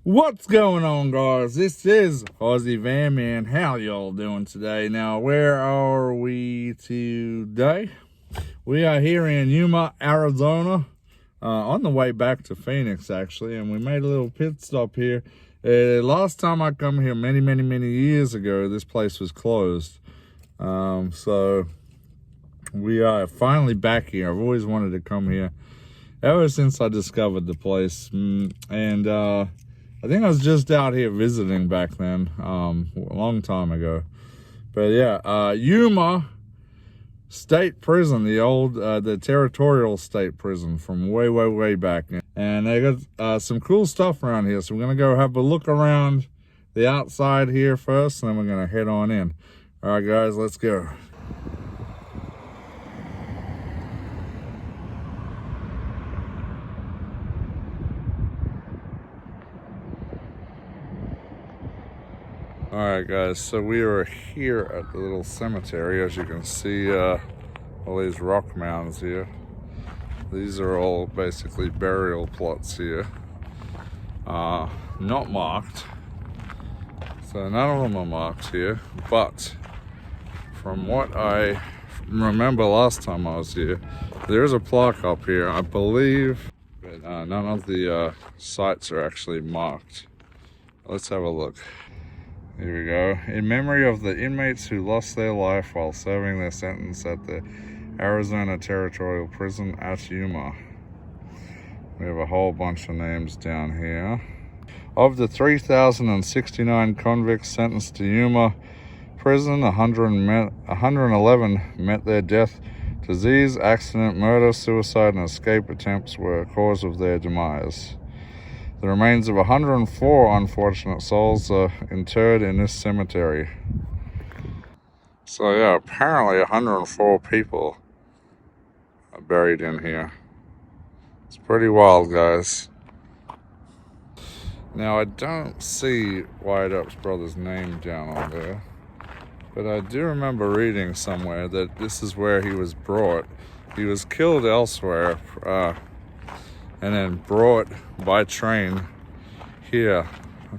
What's going on, guys? This is Aussie Van Man. How y'all doing today? Now, where are we today? We are here in Yuma, Arizona, on the way back to Phoenix, actually, and we made a little pit stop here. Last time I come here many years ago, this place was closed. So we are finally back here. I've always wanted to come here ever since I discovered the place, and I think I was just out here visiting back then, a long time ago. But yeah, Yuma State Prison, the old, the Territorial State Prison from way back. And they got some cool stuff around here. So we're going to go have a look around the outside here first, and then we're going to head on in. All right, guys, let's go. Alright guys, so we are here at the little cemetery. As you can see, all these rock mounds here. These are all basically burial plots here. Not marked. So none of them are marked here. But from what I remember last time I was here, there's a plaque up here, I believe. But none of the sites are actually marked. Let's have a look. Here we go. In memory of the inmates who lost their life while serving their sentence at the Arizona Territorial Prison at Yuma. We have a whole bunch of names down here. Of the 3,069 convicts sentenced to Yuma Prison, 111 met their death. Disease, accident, murder, suicide, and escape attempts were a cause of their demise. The remains of 104 unfortunate souls are interred in this cemetery. So yeah, apparently 104 people are buried in here. It's pretty wild, guys. Now I don't see Wyatt Earp's brother's name down on there, but I do remember reading somewhere that this is where he was brought. He was killed elsewhere, and then brought by train here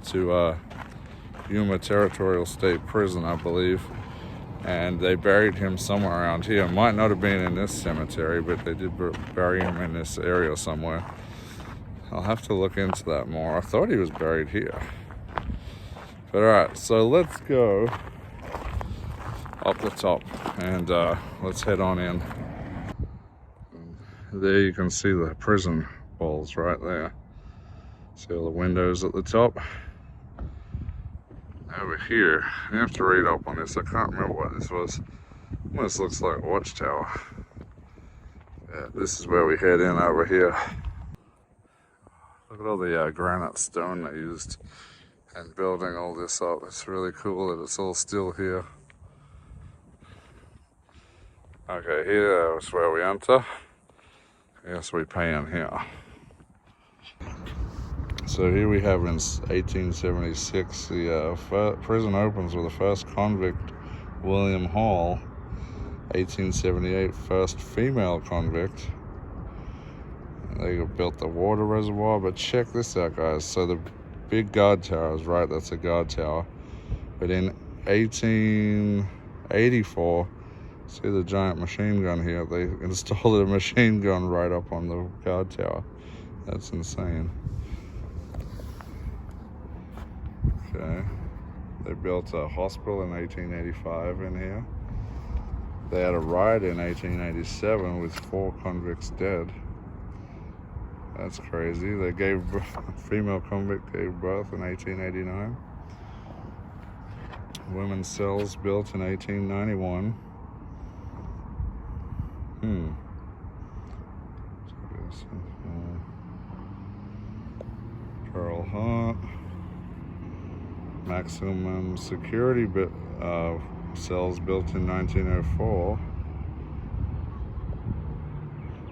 to Yuma Territorial State Prison, I believe. And they buried him somewhere around here. Might not have been in this cemetery, but they did bury him in this area somewhere. I'll have to look into that more. I thought he was buried here. But alright, so let's go up the top and let's head on in. There you can see the prison walls right there. See all the windows at the top. Over here, you have to read up on this. I can't remember what this was. Almost looks like a watchtower. Yeah, this is where we head in over here. Look at all the granite stone they used in building all this up. It's really cool that it's all still here. Okay, here is where we enter. Yes, we pay in here. So here we have in 1876, the prison opens with the first convict, William Hall. 1878, first female convict. They built the water reservoir, but check this out, guys. So the big guard tower is right, that's a guard tower. But in 1884, see the giant machine gun here? They installed a machine gun right up on the guard tower. That's insane. Okay. They built a hospital in 1885 in here. They had a riot in 1887 with 4 convicts dead. That's crazy. They gave female convict gave birth in 1889. Women's cells built in 1891. Pearl Hunt. Maximum security cells built in 1904.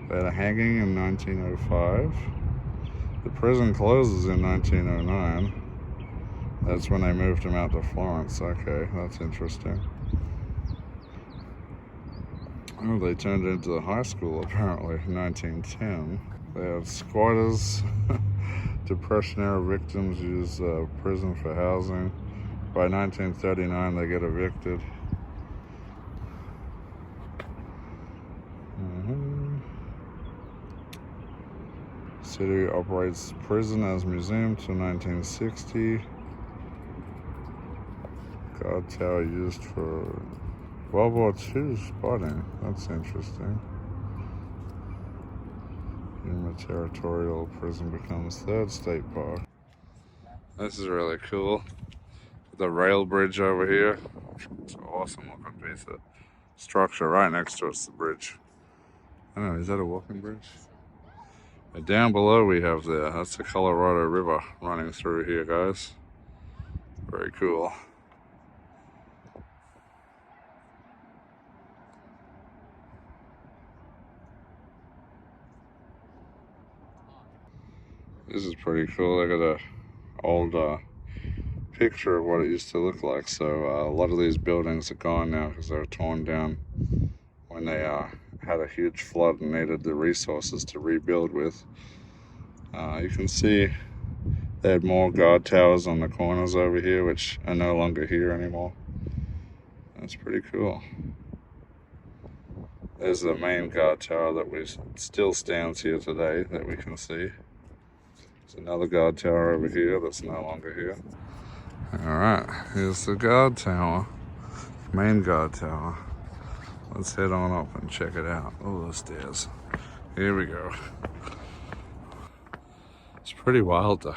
They had a hanging in 1905. The prison closes in 1909. That's when they moved him out to Florence. Okay, that's interesting. Oh, they turned it into a high school apparently in 1910. They had squatters Depression era victims use prison for housing. By 1939, they get evicted. City operates prison as museum till 1960. Guard tower used for World War II spotting. That's interesting. Yuma Territorial prison becomes third state park. This is really cool. The rail bridge over here. It's an awesome looking piece of structure. Right next to us, the bridge. I don't know, is that a walking bridge? And down below we have that's the Colorado River running through here, guys. Very cool. This is pretty cool. Look at an old picture of what it used to look like. So a lot of these buildings are gone now because they were torn down when they had a huge flood and needed the resources to rebuild with. You can see they had more guard towers on the corners over here, which are no longer here anymore. That's pretty cool. There's the main guard tower that still stands here today that we can see. There's another guard tower over here that's no longer here. Alright, here's the guard tower. Main guard tower. Let's head on up and check it out. Oh, the stairs. Here we go. It's pretty wild though,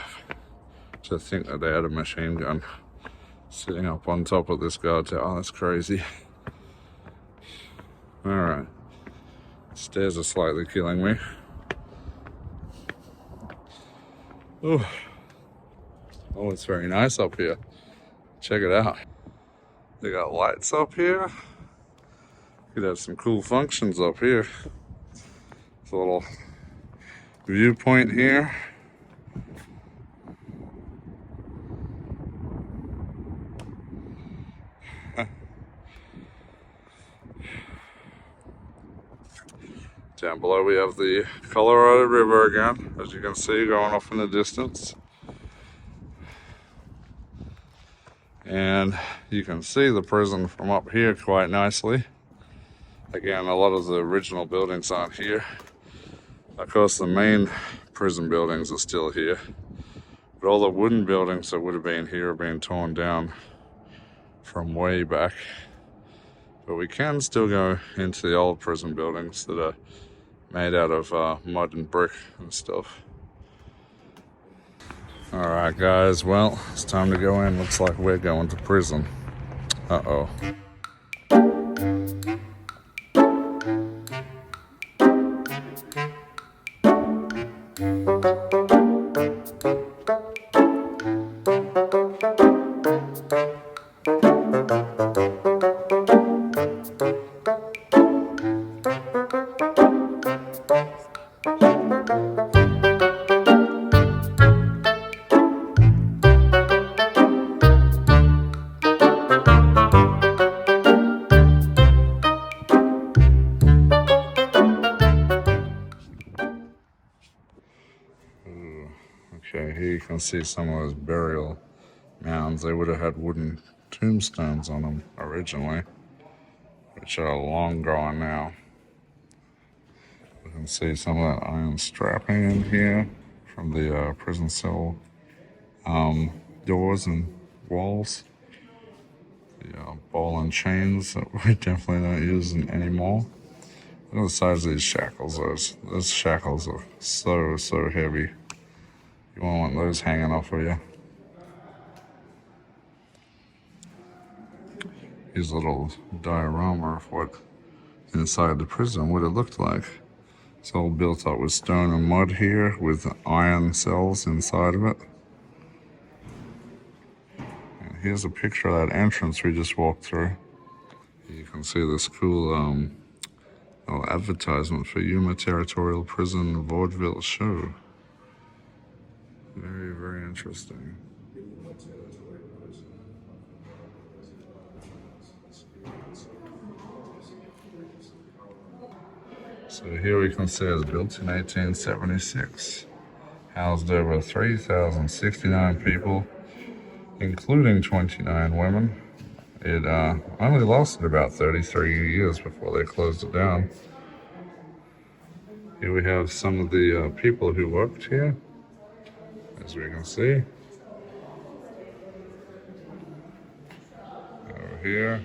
to think that they had a machine gun sitting up on top of this guard tower. That's crazy. Alright. Stairs are slightly killing me. Oh, it's very nice up here. Check it out. They got lights up here. Could have some cool functions up here. There's a little viewpoint here. Down below we have the Colorado River again, as you can see, going off in the distance. And you can see the prison from up here quite nicely. Again, a lot of the original buildings aren't here. Of course, the main prison buildings are still here. But all the wooden buildings that would have been here are being torn down from way back. But we can still go into the old prison buildings that are made out of mud and brick and stuff. Alright guys, well, it's time to go in. Looks like we're going to prison. Uh-oh. Okay, here you can see some of those burial mounds. They would have had wooden tombstones on them originally, which are long gone now. You can see some of that iron strapping in here from the prison cell doors and walls. The ball and chains that we definitely don't use anymore. Look at the size of these shackles. Those shackles are so heavy. You won't want those hanging off of you. Here's a little diorama of what inside the prison would have looked like. It's all built up with stone and mud here with iron cells inside of it. And here's a picture of that entrance we just walked through. You can see this cool little advertisement for Yuma Territorial Prison Vaudeville show. Very interesting. So here we can see it was built in 1876. Housed over 3,069 people, including 29 women. It only lasted about 33 years before they closed it down. Here we have some of the people who worked here, as we can see. Over here.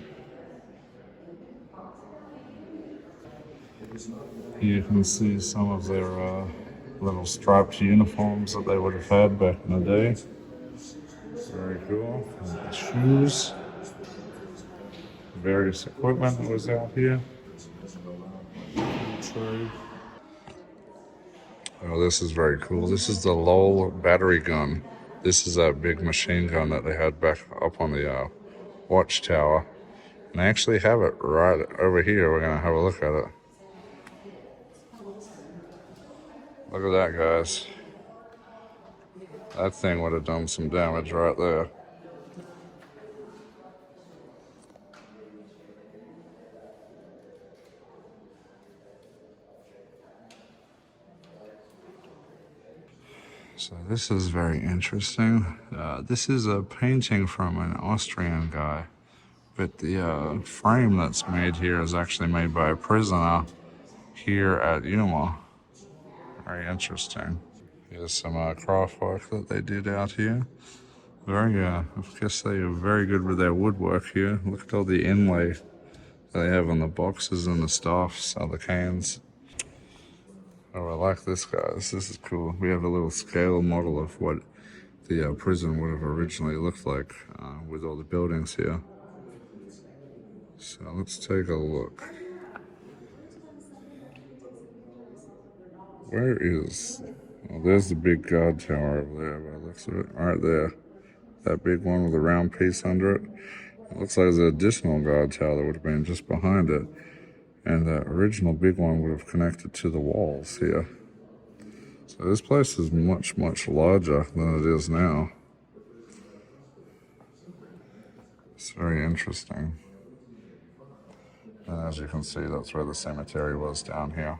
You can see some of their little striped uniforms that they would have had back in the day. Very cool. And the shoes. Various equipment that was out here. Oh, this is very cool. This is the Lowell battery gun. This is a big machine gun that they had back up on the watchtower. And I actually have it right over here. We're going to have a look at it. Look at that, guys. That thing would have done some damage right there. So this is very interesting. This is a painting from an Austrian guy, but the frame that's made here is actually made by a prisoner here at Yuma. Very interesting. Here's some craft work that they did out here. Very, I guess they are very good with their woodwork here. Look at all the inlay they have on the boxes and the staffs, the cans. Oh, I like this, guys. This is cool. We have a little scale model of what the prison would have originally looked like with all the buildings here. So let's take a look. Where is... Oh, there's the big guard tower over there by the looks of it. Right there. That big one with a round piece under it. It looks like there's an additional guard tower that would have been just behind it. And the original big one would have connected to the walls here. So this place is much, much larger than it is now. It's very interesting. And as you can see, that's where the cemetery was down here.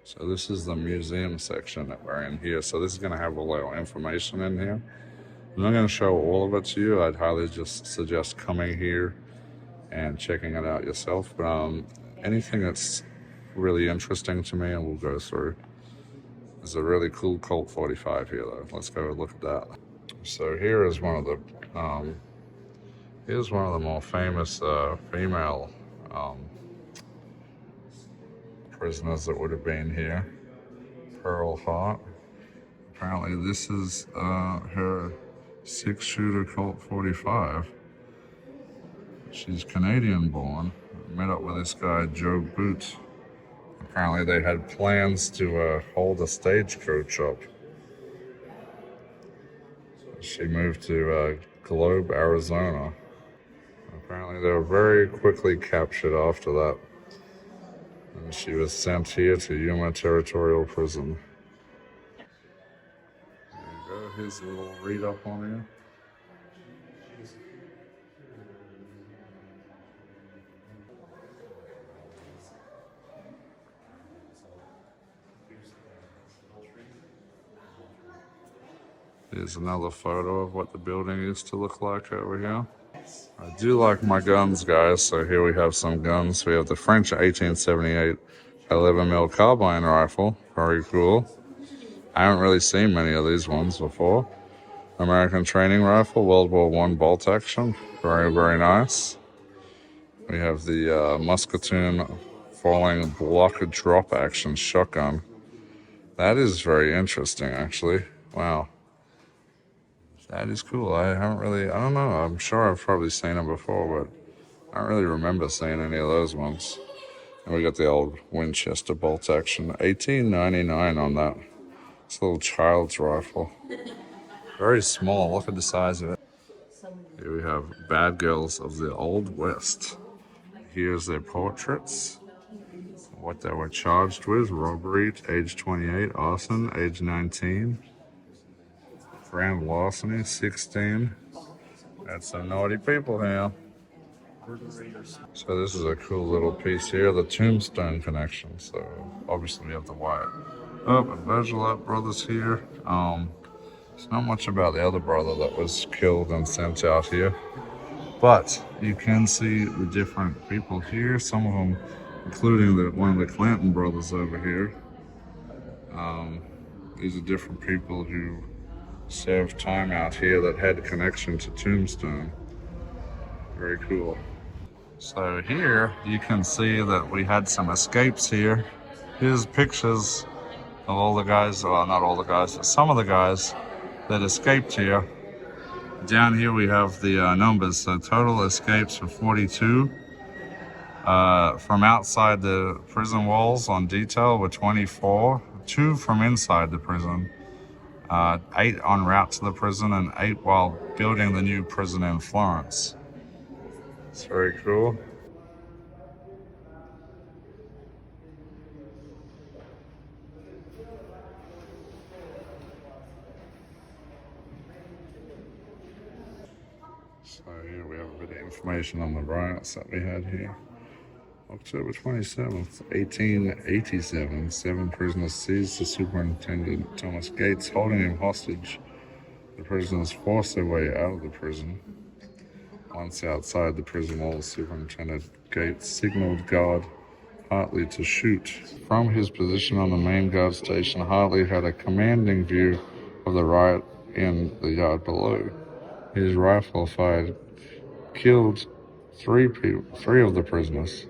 So this is the museum section that we're in here. So this is going to have a little information in here. I'm not going to show all of it to you. I'd highly just suggest coming here and checking it out yourself. But anything that's really interesting to me, and we'll go through. There's a really cool Colt 45 here, though. Let's go look at that. So here is one of the more famous female prisoners that would have been here. Pearl Hart. Apparently, this is her 6-shooter Colt 45. She's Canadian born. Met up with this guy, Joe Boot. Apparently they had plans to hold a stagecoach up. She moved to Globe, Arizona. Apparently they were very quickly captured after that. And she was sent here to Yuma Territorial Prison. Here's a little read up on here. Here's another photo of what the building used to look like over here. I do like my guns, guys, so here we have some guns. We have the French 1878 11mm carbine rifle. Very cool. I haven't really seen many of these ones before. American training rifle, World War I bolt action. Very, very nice. We have the Muscatoon falling block drop action shotgun. That is very interesting, actually. Wow. That is cool. I don't know. I'm sure I've probably seen them before, but I don't really remember seeing any of those ones. And we got the old Winchester bolt action. $18.99 on that. It's a little child's rifle. Very small. Look at the size of it. Here we have bad girls of the Old West. Here's their portraits. What they were charged with: robbery, age 28, arson, age 19, grand larceny, 16. That's some naughty people here. So this is a cool little piece here, the tombstone connection. So obviously we have the Wyatt and Virgil brothers here. There's not much about the other brother that was killed and sent out here, but you can see the different people here. Some of them, including one of the Clanton brothers over here. These are different people who served time out here that had a connection to Tombstone. Very cool. So here you can see that we had some escapes here. Here's pictures of all the guys, well, not all the guys, but some of the guys that escaped here. Down here we have the numbers. So total escapes for 42. From outside the prison walls on detail were 24. 2 from inside the prison. 8 en route to the prison, and 8 while building the new prison in Florence. It's very cool. So here we have a bit of information on the riots that we had here. October 27th, 1887, 7 prisoners seized the superintendent Thomas Gates, holding him hostage. The prisoners forced their way out of the prison. Once outside the prison walls, Superintendent Gates signaled guard Hartley to shoot. From his position on the main guard station, Hartley had a commanding view of the riot in the yard below. His rifle fired killed 3 of the prisoners.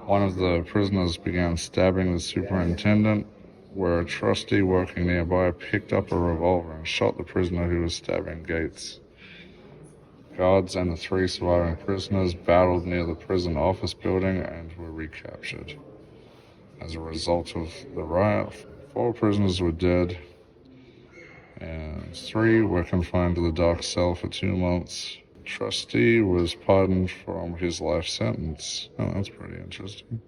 One of the prisoners began stabbing the superintendent, where a trustee working nearby picked up a revolver and shot the prisoner who was stabbing Gates. Guards and the 3 surviving prisoners battled near the prison office building and were recaptured. As a result of the riot, 4 prisoners were dead, and 3 were confined to the dark cell for 2 months. The trustee was pardoned from his life sentence. Oh, that's pretty interesting.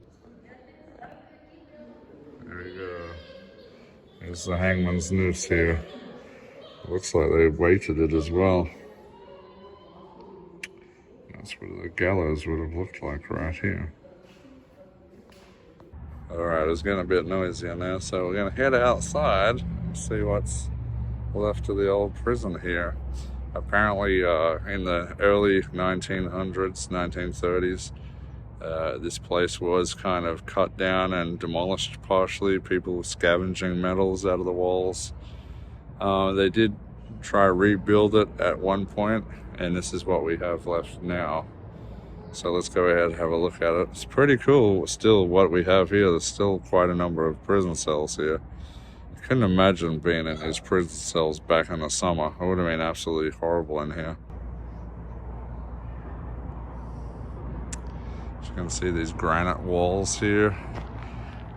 There you go. There's the hangman's noose here. Looks like they weighted it as well. That's what the gallows would have looked like right here. Alright, it's getting a bit noisier now, so we're going to head outside and see what's left of the old prison here. Apparently, in the early 1900s, 1930s, this place was kind of cut down and demolished partially. People were scavenging metals out of the walls. They did try to rebuild it at one point, and this is what we have left now. So let's go ahead and have a look at it. It's pretty cool still what we have here. There's still quite a number of prison cells here. I couldn't imagine being in these prison cells back in the summer. It would have been absolutely horrible in here. As you can see, these granite walls here.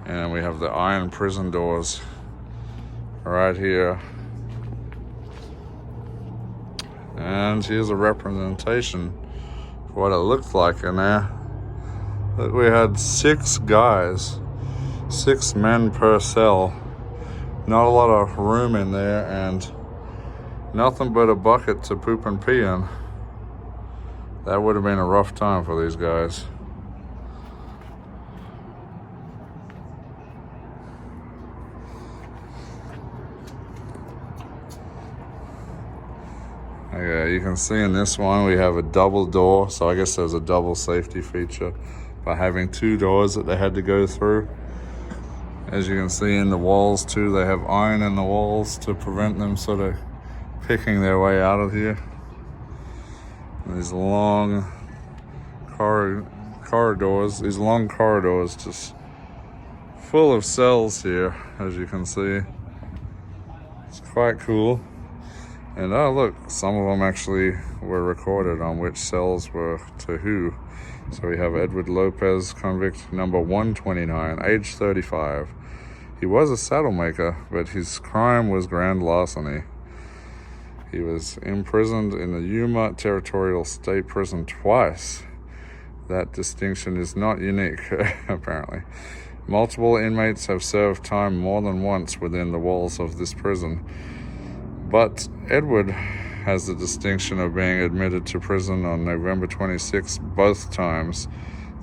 And we have the iron prison doors right here. And here's a representation of what it looked like in there. Look, we had 6 guys, 6 men per cell. Not a lot of room in there, and nothing but a bucket to poop and pee in. That would have been a rough time for these guys. Okay, you can see in this one we have a double door, so I guess there's a double safety feature by having 2 doors that they had to go through. As you can see in the walls too, they have iron in the walls to prevent them sort of picking their way out of here. And these long corridors, just full of cells here, as you can see. It's quite cool. And oh look, some of them actually were recorded on which cells were to who. So we have Edward Lopez, convict number 129, age 35. He was a saddle maker, but his crime was grand larceny. He was imprisoned in the Yuma Territorial State Prison twice. That distinction is not unique, apparently. Multiple inmates have served time more than once within the walls of this prison. But Edward has the distinction of being admitted to prison on November 26th both times.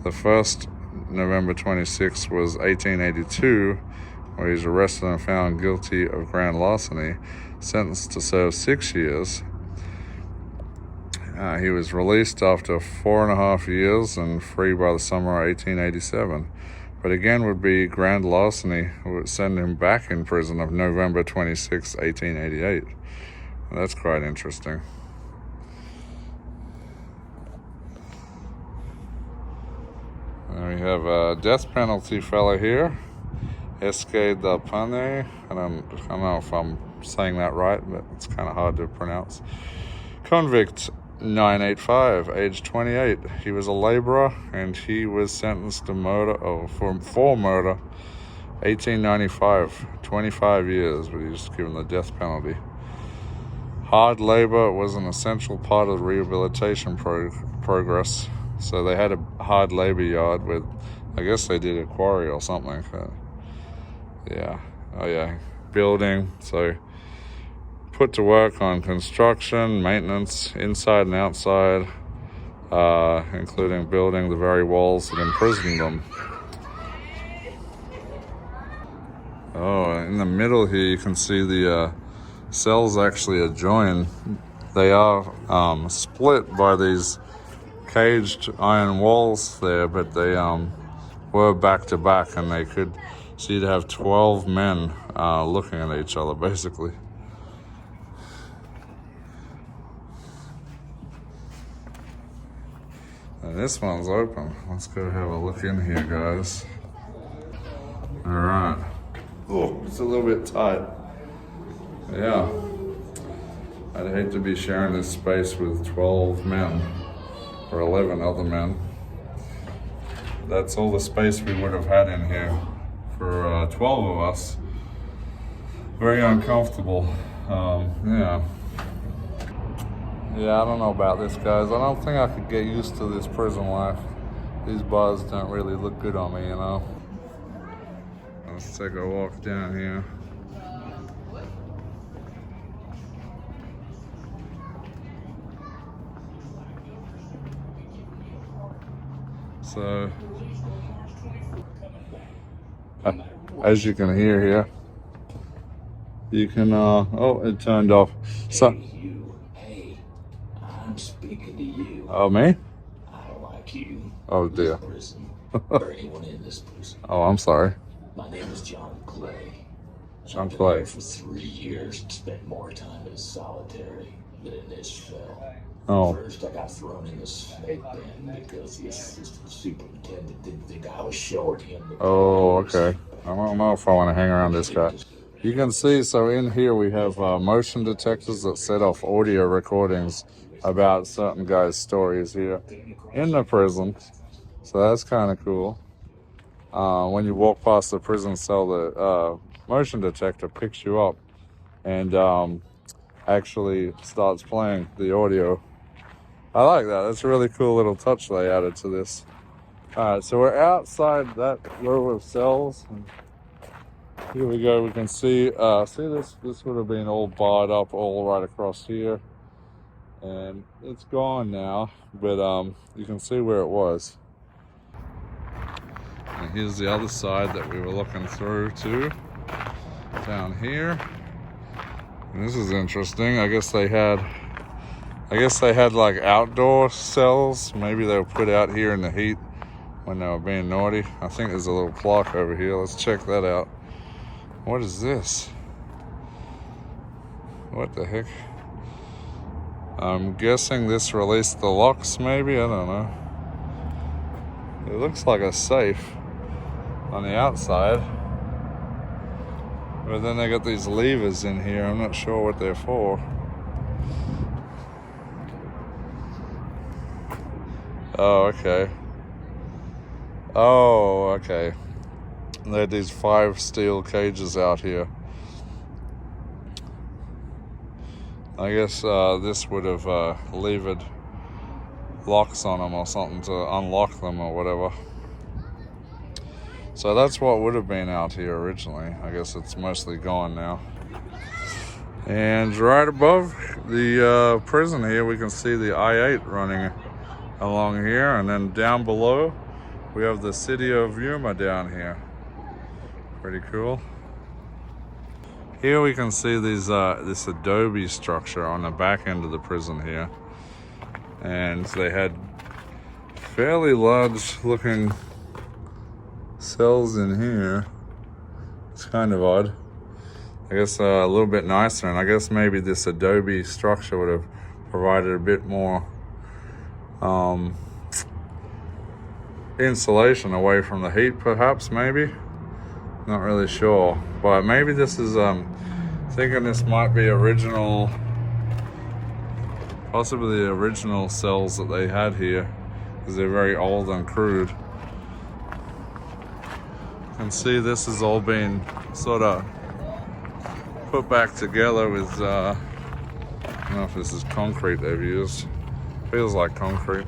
The first November 26th was 1882, where he's arrested and found guilty of grand larceny, sentenced to serve 6 years. He was released after 4.5 years and free by the summer of 1887. But again would be grand larceny, would send him back in prison of November 26, 1888. Well, that's quite interesting. And we have a death penalty fellow here, Raisedbymagpies. I don't know if I'm saying that right, but it's kind of hard to pronounce. Convict 985, age 28. He was a laborer and he was sentenced to for murder, 1895, 25 years, but he was given the death penalty. Hard labor was an essential part of the rehabilitation progress. So they had a hard labor yard with, I guess they did a quarry or something. Building. So put to work on construction, maintenance, inside and outside, including building the very walls that imprisoned them. Oh, in the middle here you can see the cells actually adjoin. They are split by these caged iron walls there, but they were back to back, and they could, so you'd have 12 men looking at each other basically. And this one's open. Let's go have a look in here, guys. All right. Oh, it's a little bit tight. Yeah. I'd hate to be sharing this space with 12 men or 11 other men. That's all the space we would have had in here for 12 of us. Very uncomfortable. Yeah, I don't know about this, guys. I don't think I could get used to this prison life. These bars don't really look good on me, you know. Let's take a walk down here. So, as you can hear here, you can, oh, it turned off. So, I'm speaking to you. oh, me? I don't like you. Oh, dear. Or anyone in this prison. Oh, I'm sorry. My name is John Clay. John I've been Clay. here for 3 years and spent more time in solitary than in this cell. Oh. First, I got thrown in the snake pen because the assistant superintendent didn't think I was showing him the Oh, okay. I don't know if I want to hang around this guy. You can see, so in here we have motion detectors that set off audio recordings about certain guys' stories here in the prison. So that's kind of cool. When you walk past the prison cell, the motion detector picks you up and actually starts playing the audio. I like that. That's a really cool little touch they added to this. Alright, so we're outside that row of cells. And here we go. We can see this would have been all barred up all right across here. And it's gone now, but you can see where it was. And here's the other side that we were looking through too, down here. And this is interesting. I guess they had like outdoor cells. Maybe they were put out here in the heat when they were being naughty. I think there's a little clock over here. Let's check that out. What is this? What the heck? I'm guessing this released the locks, maybe? I don't know. It looks like a safe on the outside. But then they got these levers in here. I'm not sure what they're for. Oh, okay. Oh, okay. They had these 5 steel cages out here. I guess this would have levered locks on them or something to unlock them or whatever. So that's what would have been out here originally. I guess it's mostly gone now. And right above the prison here, we can see the I-8 running along here, and then down below we have the city of Yuma down here. Pretty cool. Here we can see these this Adobe structure on the back end of the prison here, and they had fairly large looking cells in here. It's kind of odd. I guess a little bit nicer, and I guess maybe this Adobe structure would have provided a bit more insulation away from the heat, perhaps, maybe. Not really sure, but maybe this is thinking this might be original, possibly the original cells that they had here, because they're very old and crude. You can see this has all been sort of put back together with I don't know if this is concrete they've used. Feels like concrete.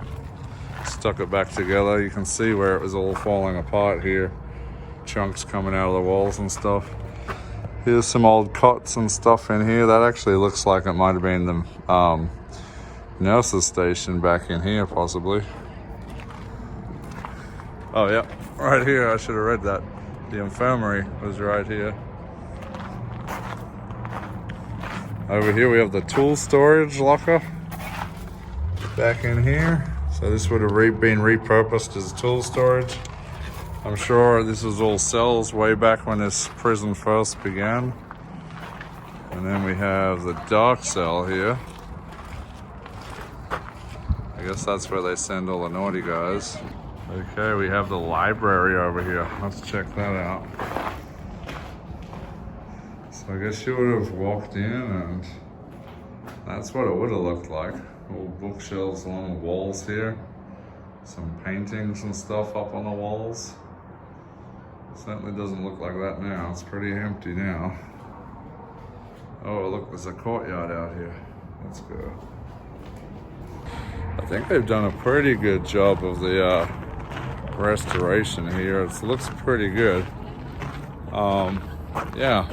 Stuck it back together. You can see where it was all falling apart here. Chunks coming out of the walls and stuff. Here's some old cots and stuff in here. That actually looks like it might have been the nurses station back in here, possibly. Oh yeah, right here. I should have read that. The infirmary was right here. Over here we have the tool storage locker back in here. So this would have been repurposed as tool storage. I'm sure this was all cells way back when this prison first began. And then we have the dark cell here. I guess that's where they send all the naughty guys. Okay, we have the library over here. Let's check that out. So I guess you would have walked in and that's what it would have looked like. All bookshelves along the walls here. Some paintings and stuff up on the walls. Certainly doesn't look like that now. It's pretty empty now. Oh, look, there's a courtyard out here. Let's go. I think they've done a pretty good job of the restoration here. It looks pretty good. Yeah.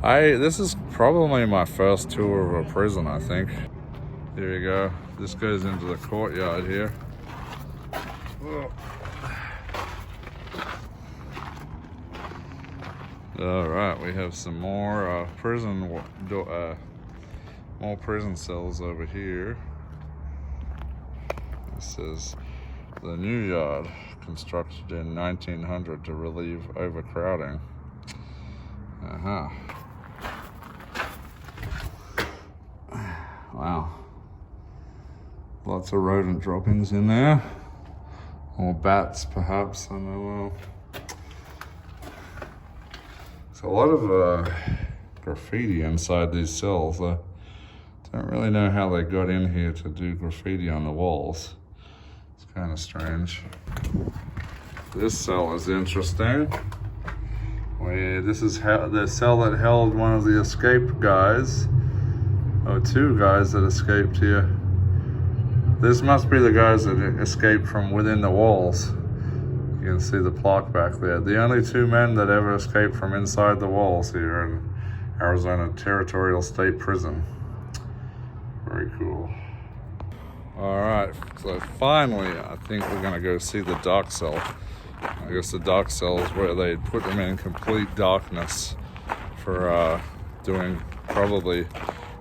This is probably my first tour of a prison, I think. Here you go. This goes into the courtyard here. Whoa. All right, we have some more more prison cells over here. This is the new yard, constructed in 1900 to relieve overcrowding. Wow. Lots of rodent droppings in there. Or bats, perhaps, I don't know. There's a lot of graffiti inside these cells. I don't really know how they got in here to do graffiti on the walls. It's kind of strange. This cell is interesting. This is the cell that held one of the escaped guys. Oh, two guys that escaped here. This must be the guys that escaped from within the walls. You can see the plaque back there. The only two men that ever escaped from inside the walls here in Arizona Territorial State Prison. Very cool. All right, so finally, I think we're gonna go see the dark cell. I guess the dark cell is where they put them in complete darkness for probably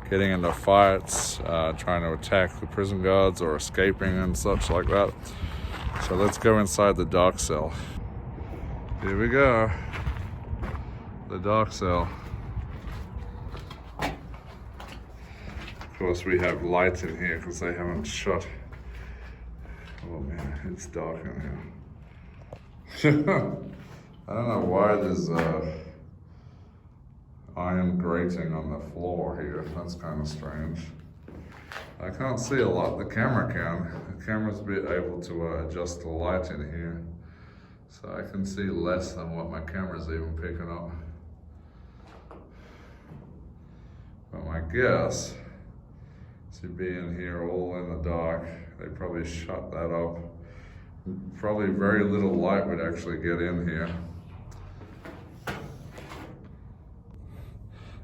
getting into fights, trying to attack the prison guards or escaping and such like that. So let's go inside the dark cell. Here we go. The dark cell. Of course we have lights in here because they haven't shut. Oh man, it's dark in here. I don't know why there's iron grating on the floor here. That's kind of strange. I can't see a lot. The camera can. The camera's able to adjust the light in here. So I can see less than what my camera's even picking up. But my guess is to be in here all in the dark. They probably shut that up. Probably very little light would actually get in here.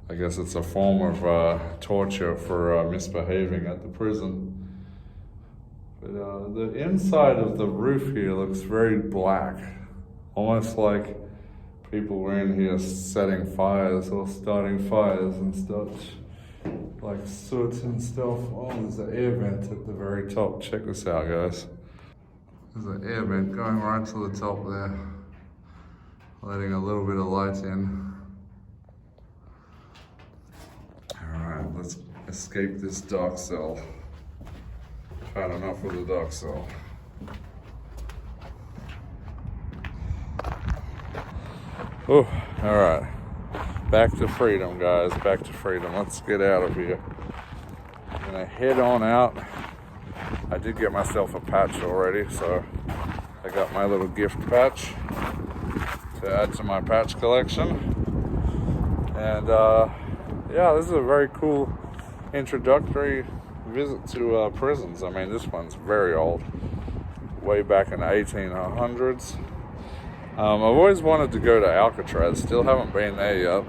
I guess it's a form of torture for misbehaving at the prison. But the inside of the roof here looks very black, almost like people were in here setting fires or starting fires and such, like soot and stuff. Oh, there's an air vent at the very top. Check this out, guys. There's an air vent going right to the top there, letting a little bit of light in. Alright, let's escape this dark cell. Had enough of the dark cell. Oh, alright. Back to freedom, guys. Back to freedom. Let's get out of here. I'm gonna head on out. I did get myself a patch already, so I got my little gift patch to add to my patch collection. And yeah, this is a very cool introductory visit to prisons. I mean, this one's very old, way back in the 1800s. I've always wanted to go to Alcatraz, still haven't been there yet.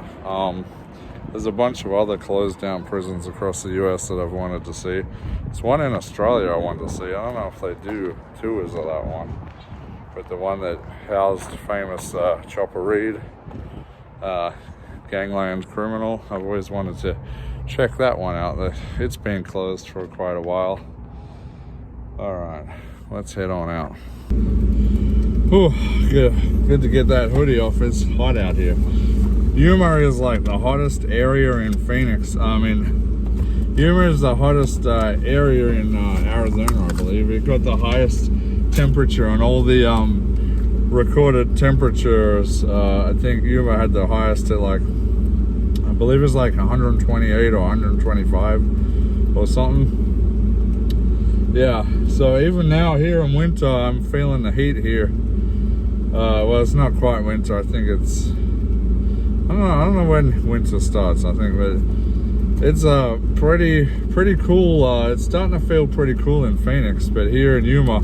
There's a bunch of other closed down prisons across the US that I've wanted to see. There's one in Australia I wanted to see. I don't know if they do tours of that one, but the one that housed famous Chopper Reed, gangland criminal, I've always wanted to check that one out. It's been closed for quite a while. Alright, let's head on out. Whew, good to get that hoodie off. It's hot out here. Yuma is like the hottest area in Phoenix. I mean, Yuma is the hottest area in Arizona, I believe. It got the highest temperature on all the recorded temperatures. I think Yuma had the highest at like, I believe it's like 128 or 125 or something. Yeah, so even now here in winter, I'm feeling the heat here. Well, it's not quite winter. I think it's, I don't know when winter starts, I think, but it's pretty cool. It's starting to feel pretty cool in Phoenix, but here in Yuma,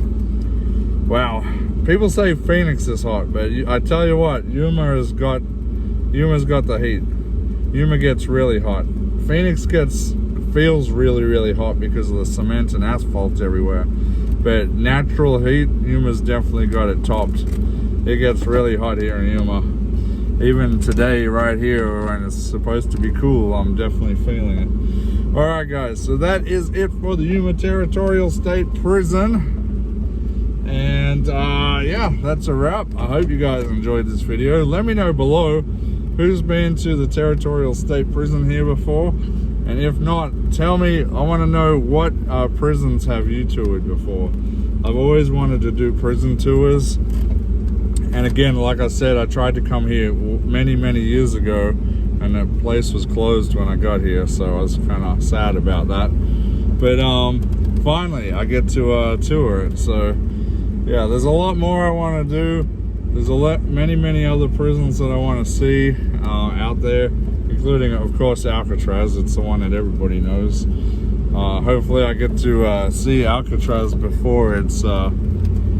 wow. People say Phoenix is hot, but I tell you what, Yuma's got the heat. Yuma gets really hot. Phoenix feels really hot because of the cement and asphalt everywhere. But natural heat, Yuma's definitely got it topped. It gets really hot here in Yuma. Even today, right here, when it's supposed to be cool, I'm definitely feeling it. Alright guys, so that is it for the Yuma Territorial State Prison. And yeah, that's a wrap. I hope you guys enjoyed this video. Let me know below who's been to the Territorial State Prison here before. And if not, tell me, I want to know what prisons have you toured before. I've always wanted to do prison tours. And again, like I said, I tried to come here many years ago and the place was closed when I got here, so I was kind of sad about that. But finally, I get to tour it. So yeah, there's a lot more I want to do. There's many other prisons that I want to see out there, including, of course, Alcatraz. It's the one that everybody knows. Hopefully I get to see Alcatraz before it's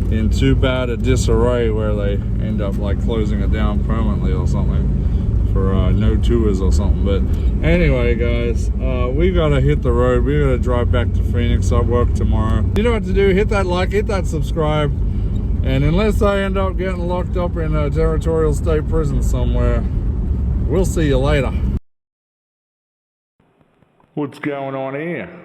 in too bad a disarray where they end up like closing it down permanently or something for no tours or something. But anyway guys, we gotta hit the road. We gotta drive back to Phoenix. I work tomorrow. You know what to do. Hit that like, hit that subscribe, and unless I end up getting locked up in a Territorial State Prison somewhere, we'll see you later. What's going on here?